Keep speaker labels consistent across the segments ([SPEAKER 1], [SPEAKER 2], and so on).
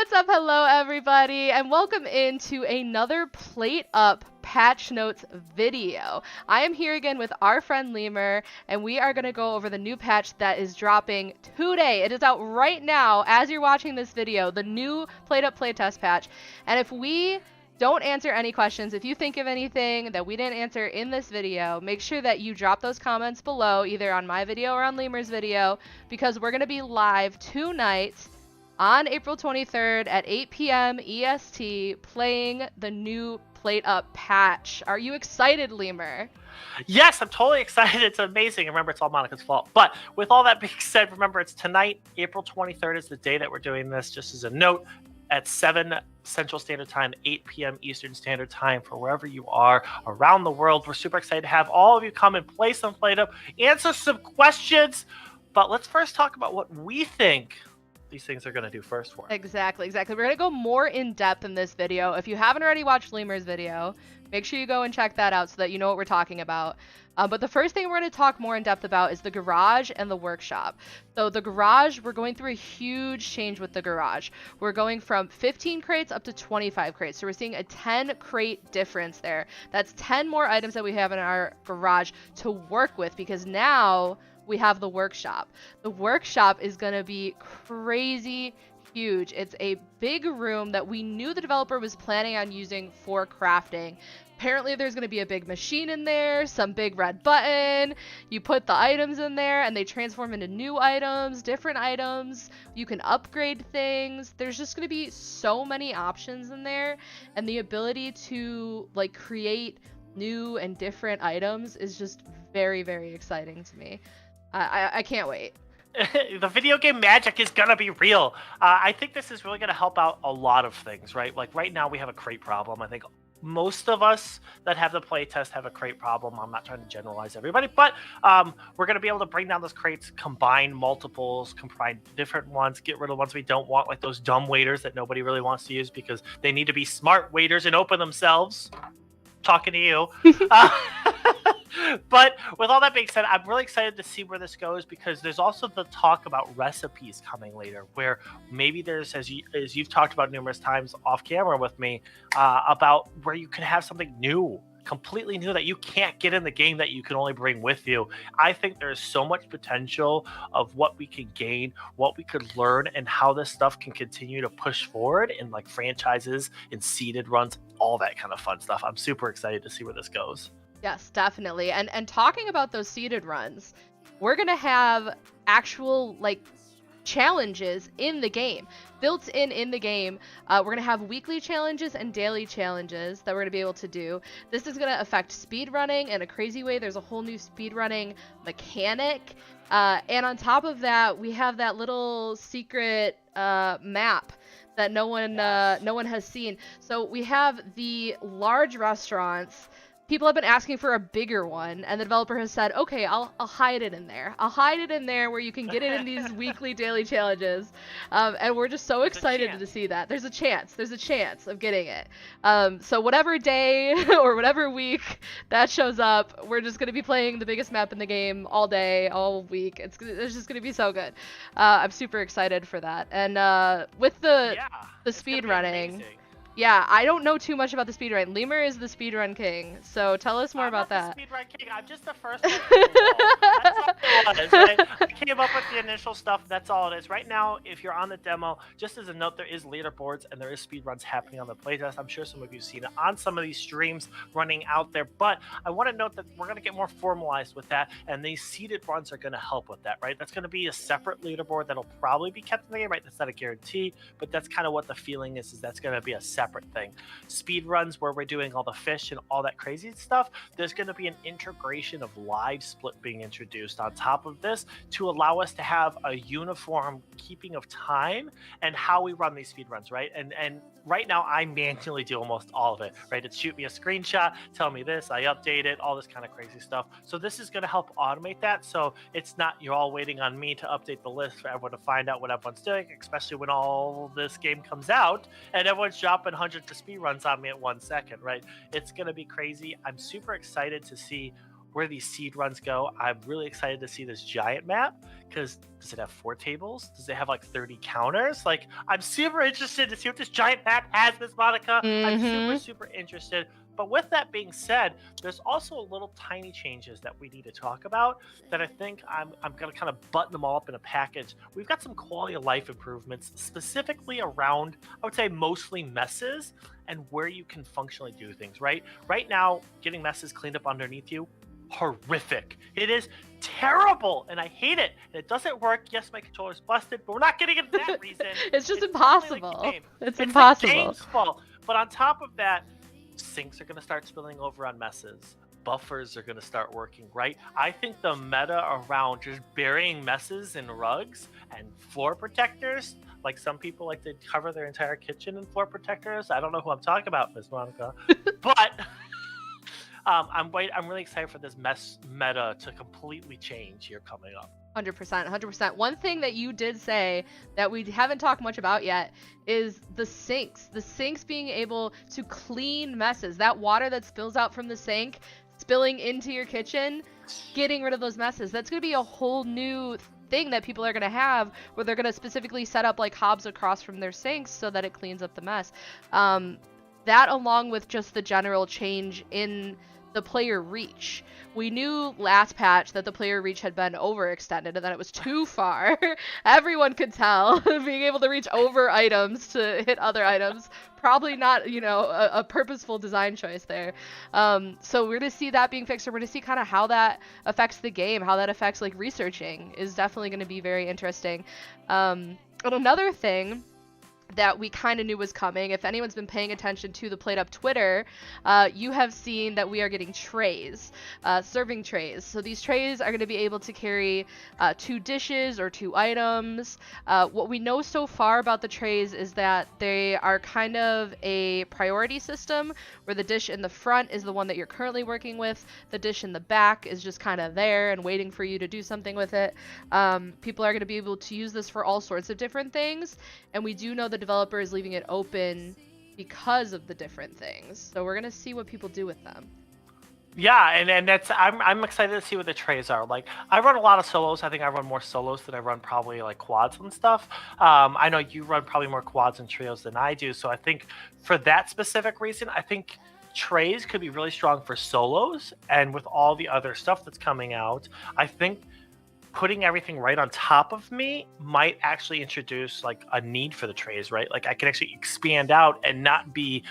[SPEAKER 1] what's up? Hello, everybody, and welcome into another PlateUp patch notes video. I am here again with our friend Lemur, and we are going to go over the new patch that is dropping today. It is out right now as you're watching this video, the new PlateUp playtest patch. And if we don't answer any questions, if you think of anything that we didn't answer in this video, make sure that you drop those comments below, either on my video or on Lemur's video, because we're going to be live tonight on April 23rd at 8 p.m. EST playing the new PlateUp patch. Are you excited, Lemur?
[SPEAKER 2] Yes, I'm totally excited. It's amazing. Remember, it's all Monica's fault. But with all that being said, remember, it's tonight. April 23rd is the day that we're doing this. Just as a note, at 7 Central Standard Time, 8 p.m. Eastern Standard Time for wherever you are around the world. We're super excited to have all of you come and play some PlateUp, answer some questions. But let's first talk about what we think these things are going to do first for us.
[SPEAKER 1] Exactly. We're going to go more in depth in this video. If you haven't already watched Lemur's video, make sure you go and check that out so that you know what we're talking about. But the first thing we're going to talk more in depth about is the garage and the workshop. So the garage, we're going through a huge change with the garage. We're going from 15 crates up to 25 crates. So we're seeing a 10 crate difference there. That's 10 more items that we have in our garage to work with, because now we have the workshop. The workshop is going to be crazy huge. It's a big room that we knew the developer was planning on using for crafting. Apparently there's going to be a big machine in there, some big red button. You put the items in there and they transform into new items, different items. You can upgrade things. There's just going to be so many options in there, and the ability to like create new and different items is just very, very exciting to me. I can't wait.
[SPEAKER 2] The video game magic is going to be real. I think this is really going to help out a lot of things, right? Like right now we have a crate problem. I think most of us that have the playtest have a crate problem. I'm not trying to generalize everybody, but we're going to be able to bring down those crates, combine multiples, combine different ones, get rid of ones we don't want, like those dumb waiters that nobody really wants to use because they need to be smart waiters and open themselves. Talking to you. But with all that being said, I'm really excited to see where this goes, because there's also the talk about recipes coming later, where maybe there's, as you've talked about numerous times off camera with me, about where you can have something new, completely new, that you can't get in the game that you can only bring with you. I think there's so much potential of what we can gain, what we could learn, and how this stuff can continue to push forward in like franchises and seeded runs, all that kind of fun stuff. I'm super excited to see where this goes.
[SPEAKER 1] Yes, definitely. And talking about those seeded runs, we're going to have actual like challenges in the game, built in the game. We're going to have weekly challenges and daily challenges that we're going to be able to do. This is going to affect speedrunning in a crazy way. There's a whole new speedrunning mechanic. And on top of that, we have that little secret map that no one has seen. So we have the large restaurants. People have been asking for a bigger one, and the developer has said, okay, I'll hide it in there. I'll hide it in there where you can get it in these weekly daily challenges. And we're just so excited to see that. There's a chance of getting it. So whatever day or whatever week that shows up, we're just going to be playing the biggest map in the game all day, all week. It's just going to be so good. I'm super excited for that. And with the speed running. Yeah, I don't know too much about the speedrun. Lemur is the speedrun king, so tell us more about that.
[SPEAKER 2] I'm not the speedrun king. I'm just the first one. That's all it was. I came up with the initial stuff. That's all it is. Right now, if you're on the demo, just as a note, there is leaderboards and there is speedruns happening on the playtest. I'm sure some of you have seen it on some of these streams running out there. But I want to note that we're going to get more formalized with that, and these seeded runs are going to help with that, right? That's going to be a separate leaderboard that'll probably be kept in the game, right? That's not a guarantee, but that's kind of what the feeling is that's going to be a separate thing. Speed runs where we're doing all the fish and all that crazy stuff, there's going to be an integration of live split being introduced on top of this to allow us to have a uniform keeping of time and how we run these speed runs, right? And right now I manually do almost all of it, right? It's shoot me a screenshot, tell me this, I update it, all this kind of crazy stuff. So this is going to help automate that, so it's not you're all waiting on me to update the list for everyone to find out what everyone's doing, especially when all this game comes out and everyone's dropping hundreds of speed runs on me at 1 second, right? It's going to be crazy. I'm super excited to see where these seed runs go. I'm really excited to see this giant map, because does it have 4 tables? Does it have like 30 counters? Like, I'm super interested to see what this giant map has, Miss Monica. I'm super interested. But with that being said, there's also little tiny changes that we need to talk about that I think I'm going to kind of button them all up in a package. We've got some quality of life improvements specifically around, I would say, mostly messes and where you can functionally do things, right? Right now, getting messes cleaned up underneath you, horrific. It is terrible, and I hate it. And it doesn't work. Yes, my controller's busted, but we're not getting into that reason.
[SPEAKER 1] It's just impossible.
[SPEAKER 2] Like
[SPEAKER 1] it's
[SPEAKER 2] impossible.
[SPEAKER 1] The
[SPEAKER 2] game's fault. But on top of that, sinks are going to start spilling over on messes. Buffers are going to start working, right? I think the meta around just burying messes in rugs and floor protectors, like some people like to cover their entire kitchen in floor protectors. I don't know who I'm talking about, Miss Monica, but I'm really excited for this mess meta to completely change here coming up.
[SPEAKER 1] 100%. One thing that you did say that we haven't talked much about yet is the sinks. The sinks being able to clean messes. That water that spills out from the sink, spilling into your kitchen, getting rid of those messes. That's going to be a whole new thing that people are going to have, where they're going to specifically set up like hobs across from their sinks so that it cleans up the mess. That, along with just the general change in the player reach. We knew last patch that the player reach had been overextended and that it was too far. Everyone could tell. Being able to reach over items to hit other items, probably not, a purposeful design choice there. So we're going to see that being fixed, or we're going to see kind of how that affects the game, how that affects like researching is definitely going to be very interesting. And another thing that we kind of knew was coming, if anyone's been paying attention to the PlateUp Twitter, you have seen that we are getting trays, serving trays. So these trays are going to be able to carry 2 dishes or 2 items. What we know so far about the trays is that they are kind of a priority system, where the dish in the front is the one that you're currently working with. The dish in the back is just kind of there and waiting for you to do something with it. People are going to be able to use this for all sorts of different things, and we do know the developer is leaving it open because of the different things. So we're gonna see what people do with them.
[SPEAKER 2] Yeah, and that's I'm excited to see what the trays are. Like, I run a lot of solos. I think I run more solos than I run probably like quads and stuff. I know you run probably more quads and trios than I do. So I think for that specific reason, I think trays could be really strong for solos. And with all the other stuff that's coming out, I think putting everything right on top of me might actually introduce like a need for the trays, right? Like, I can actually expand out and not be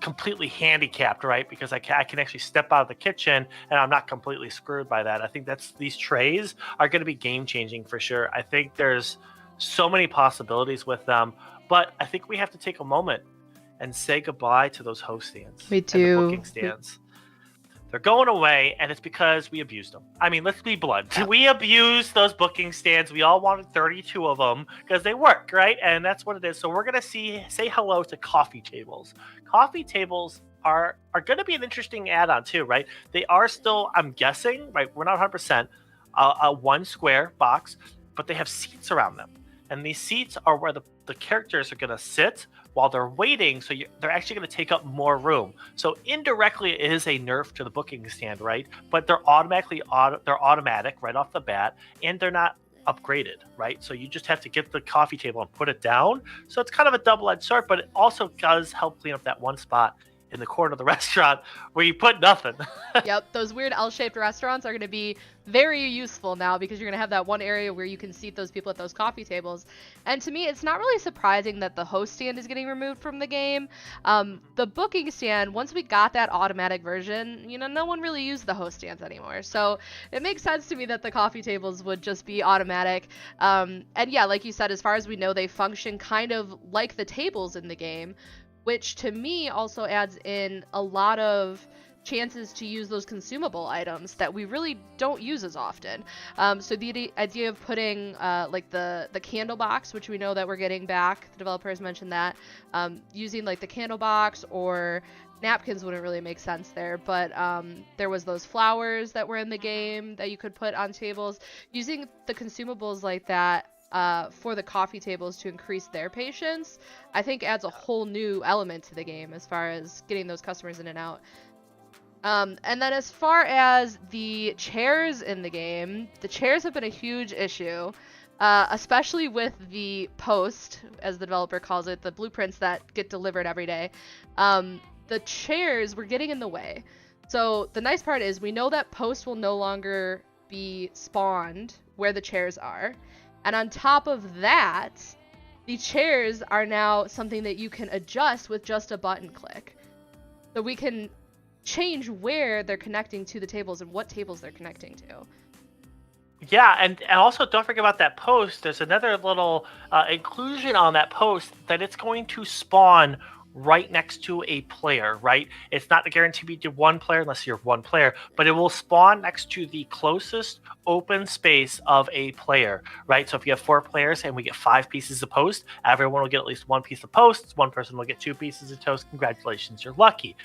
[SPEAKER 2] completely handicapped, right? Because I can actually step out of the kitchen and I'm not completely screwed by that. I think these trays are going to be game changing for sure. I think there's so many possibilities with them, but I think we have to take a moment and say goodbye to those host stands.
[SPEAKER 1] We do.
[SPEAKER 2] And the booking stands. They're going away, and it's because we abused them. I mean, let's be blunt. We abused those booking stands. We all wanted 32 of them because they work, right? And that's what it is. So we're going to say hello to coffee tables. Coffee tables are going to be an interesting add-on too, right? They are still, I'm guessing, right? We're not 100%, a 1 square box, but they have seats around them. And these seats are where the characters are going to sit while they're waiting, so they're actually going to take up more room. So indirectly, it is a nerf to the booking stand, right? But they're automatic right off the bat, and they're not upgraded, right? So you just have to get the coffee table and put it down. So it's kind of a double-edged sword, but it also does help clean up that one spot in the corner of the restaurant where you put nothing.
[SPEAKER 1] Yep, those weird L-shaped restaurants are going to be very useful now, because you're going to have that one area where you can seat those people at those coffee tables. And to me, it's not really surprising that the host stand is getting removed from the game. The booking stand, once we got that automatic version, no one really used the host stands anymore. So it makes sense to me that the coffee tables would just be automatic. And yeah, like you said, as far as we know, they function kind of like the tables in the game, which to me also adds in a lot of chances to use those consumable items that we really don't use as often. So the idea of putting like the candle box, which we know that we're getting back, the developer has mentioned that, using like the candle box or napkins wouldn't really make sense there, but there was those flowers that were in the game that you could put on tables. Using the consumables like that for the coffee tables to increase their patience, I think adds a whole new element to the game as far as getting those customers in and out. And then as far as the chairs in the game, the chairs have been a huge issue, especially with the post, as the developer calls it, the blueprints that get delivered every day. The chairs were getting in the way. So the nice part is we know that post will no longer be spawned where the chairs are. And on top of that, the chairs are now something that you can adjust with just a button click. So we can change where they're connecting to the tables and what tables they're connecting to.
[SPEAKER 2] Yeah, and also don't forget about that post. There's another little inclusion on that post that it's going to spawn right next to a player, right? It's not guaranteed to be one player unless you're one player, but it will spawn next to the closest open space of a player, right? So if you have 4 players and we get 5 pieces of post, everyone will get at least 1 piece of post. One person will get 2 pieces of toast. Congratulations, you're lucky.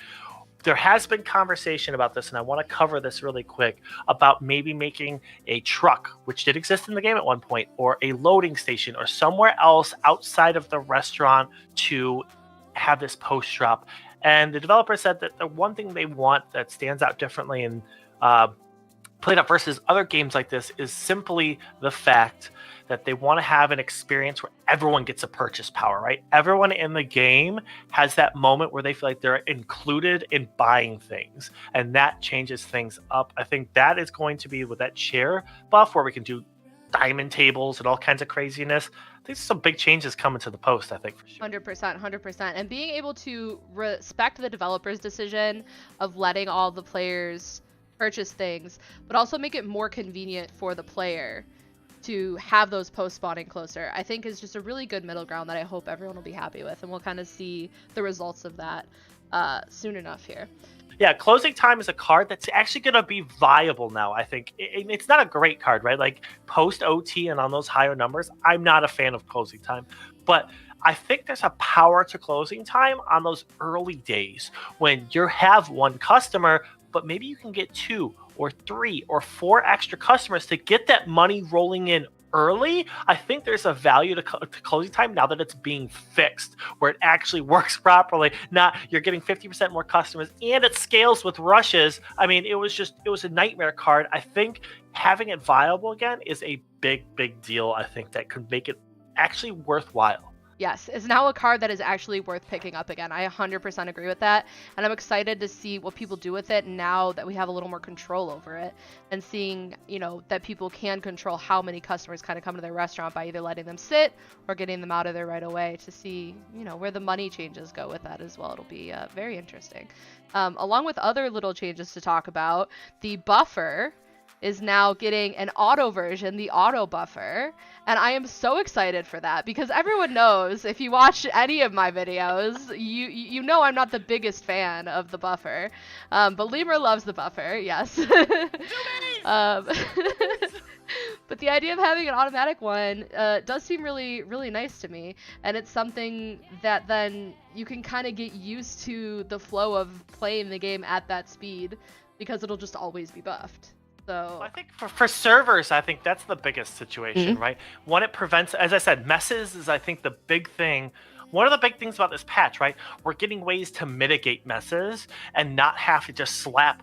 [SPEAKER 2] There has been conversation about this, and I want to cover this really quick, about maybe making a truck, which did exist in the game at one point, or a loading station, or somewhere else outside of the restaurant to have this post drop. And the developer said that the one thing they want that stands out differently in PlateUp versus other games like this is simply the fact that they want to have an experience where everyone gets a purchase power, right? Everyone in the game has that moment where they feel like they're included in buying things, and that changes things up. I think that is going to be with that chair buff where we can do diamond tables and all kinds of craziness. I think some big changes coming to the post, I think, for sure.
[SPEAKER 1] 100%. And being able to respect the developer's decision of letting all the players purchase things, but also make it more convenient for the player to have those posts spawning closer, I think is just a really good middle ground that I hope everyone will be happy with, and we'll kind of see the results of that soon enough here.
[SPEAKER 2] Yeah, Closing Time is a card that's actually going to be viable now, I think. It's not a great card, right? Like post OT and on those higher numbers, I'm not a fan of Closing Time. But I think there's a power to Closing Time on those early days when you have 1 customer, but maybe you can get 2 or 3 or 4 extra customers to get that money rolling in early. I think there's a value to Closing Time now that it's being fixed, where it actually works properly. Not you're getting 50% more customers, and it scales with rushes. I mean, it was a nightmare card. I think having it viable again is a big deal. I think that could make it actually worthwhile.
[SPEAKER 1] Yes, is now a card that is actually worth picking up again. I 100% agree with that, and I'm excited to see what people do with it now that we have a little more control over it, and seeing, that people can control how many customers kind of come to their restaurant by either letting them sit or getting them out of there right away, to see, where the money changes go with that as well. It'll be very interesting. Along with other little changes to talk about, the buffer is now getting an auto version, the auto buffer, and I am so excited for that, because everyone knows, if you watch any of my videos, you know I'm not the biggest fan of the buffer, but Lemur loves the buffer, yes. But the idea of having an automatic one does seem really nice to me, and it's something that then you can kind of get used to the flow of playing the game at that speed, because it'll just always be buffed. So
[SPEAKER 2] I think for servers, I think that's the biggest situation, right? One, it prevents, as I said, messes is, I think, the big thing. One of the big things about this patch, right? We're getting ways to mitigate messes and not have to just slap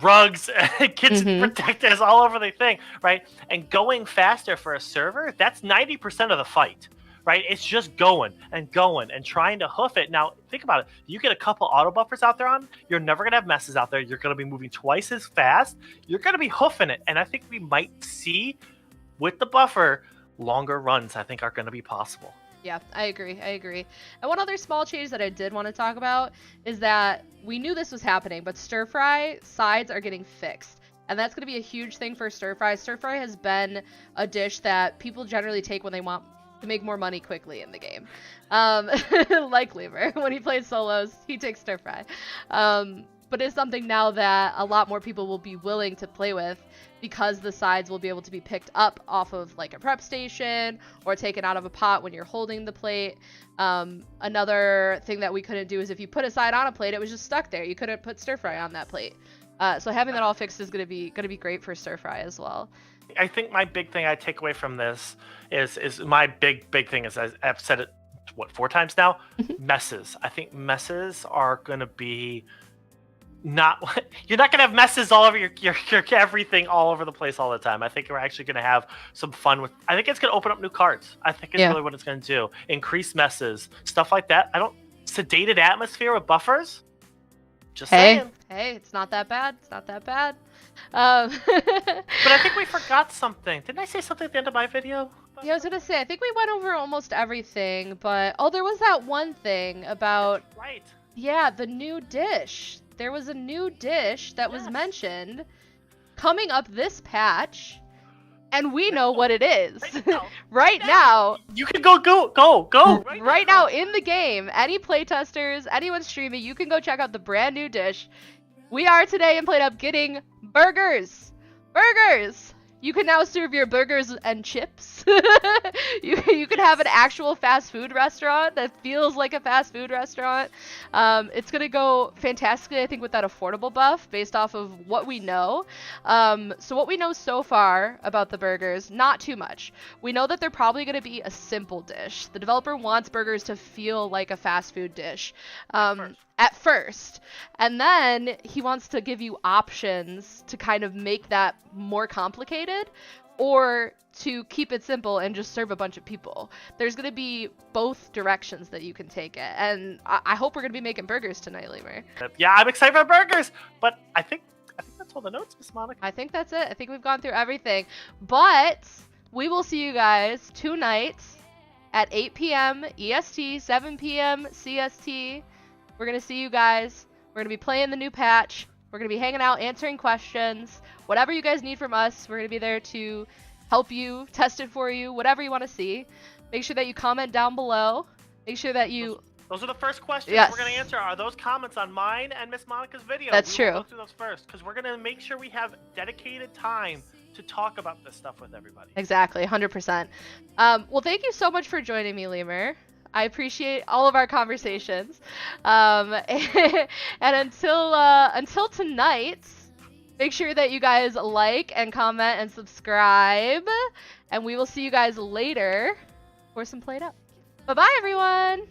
[SPEAKER 2] rugs and kitchen protectors all over the thing, right? And going faster for a server, that's 90% of the fight. Right, it's just going and trying to hoof it. Now, think about it. You get a couple auto buffers out there you're never gonna have messes out there. You're gonna be moving twice as fast. You're gonna be hoofing it, and I think we might see with the buffer longer runs. I think are gonna be possible.
[SPEAKER 1] Yeah, I agree. And one other small change that I did want to talk about is that we knew this was happening, but stir fry sides are getting fixed. And that's going to be a huge thing for stir fry. Stir fry has been a dish that people generally take when they want to make more money quickly in the game. Like Lemur, when he plays solos, he takes stir fry. But it's something now that a lot more people will be willing to play with, because the sides will be able to be picked up off of like a prep station or taken out of a pot when you're holding the plate. Another thing that we couldn't do is if you put a side on a plate, it was just stuck there. You couldn't put stir fry on that plate. So having that all fixed is gonna be great for stir fry as well.
[SPEAKER 2] I think my big thing I take away from this is my big thing is, I've said it 4 times now, messes. I think messes are going to be you're not gonna have messes all over your everything all over the place all the time. I think we're actually gonna have some fun with. I think it's gonna open up new cards. I think it's really what it's gonna do. Increase messes, stuff like that. Sedated atmosphere with buffers. Just saying.
[SPEAKER 1] Hey, it's not that bad. It's not that bad.
[SPEAKER 2] But I think we forgot something. Didn't I say something at the end of my video?
[SPEAKER 1] Yeah, I was gonna say, I think we went over almost everything, but there was that one thing about yeah, the new dish. There was a new dish that was mentioned coming up this patch, and we know what it is. Right now.
[SPEAKER 2] You can go.
[SPEAKER 1] Right now in the game, any playtesters, anyone streaming, you can go check out the brand new dish. We are today in PlateUp getting burgers. Burgers! You can now serve your burgers and chips. you can have an actual fast food restaurant that feels like a fast food restaurant. It's going to go fantastically, I think, with that affordable buff based off of what we know. So what we know so far about the burgers, not too much. We know that they're probably going to be a simple dish. The developer wants burgers to feel like a fast food dish. At first. And then he wants to give you options to kind of make that more complicated or to keep it simple and just serve a bunch of people. There's going to be both directions that you can take it. And I hope we're going to be making burgers tonight, Lemur.
[SPEAKER 2] Yeah, I'm excited for burgers, but I think that's all the notes, Miss Monica.
[SPEAKER 1] I think that's it. I think we've gone through everything. But we will see you guys tonight at 8 p.m. EST, 7 p.m. CST. We're going to see you guys. We're going to be playing the new patch. We're going to be hanging out, answering questions. Whatever you guys need from us, we're going to be there to help you, test it for you, whatever you want to see. Make sure that you comment down below. Make sure that you...
[SPEAKER 2] Those are the first questions we're going to answer. Are those comments on mine and Miss Monica's video?
[SPEAKER 1] That's true.
[SPEAKER 2] We'll go through those first because we're going to make sure we have dedicated time to talk about this stuff with everybody.
[SPEAKER 1] Exactly, 100%. Well, thank you so much for joining me, Lemur. I appreciate all of our conversations. And until tonight, make sure that you guys like and comment and subscribe. And we will see you guys later for some PlateUp. Bye-bye, everyone!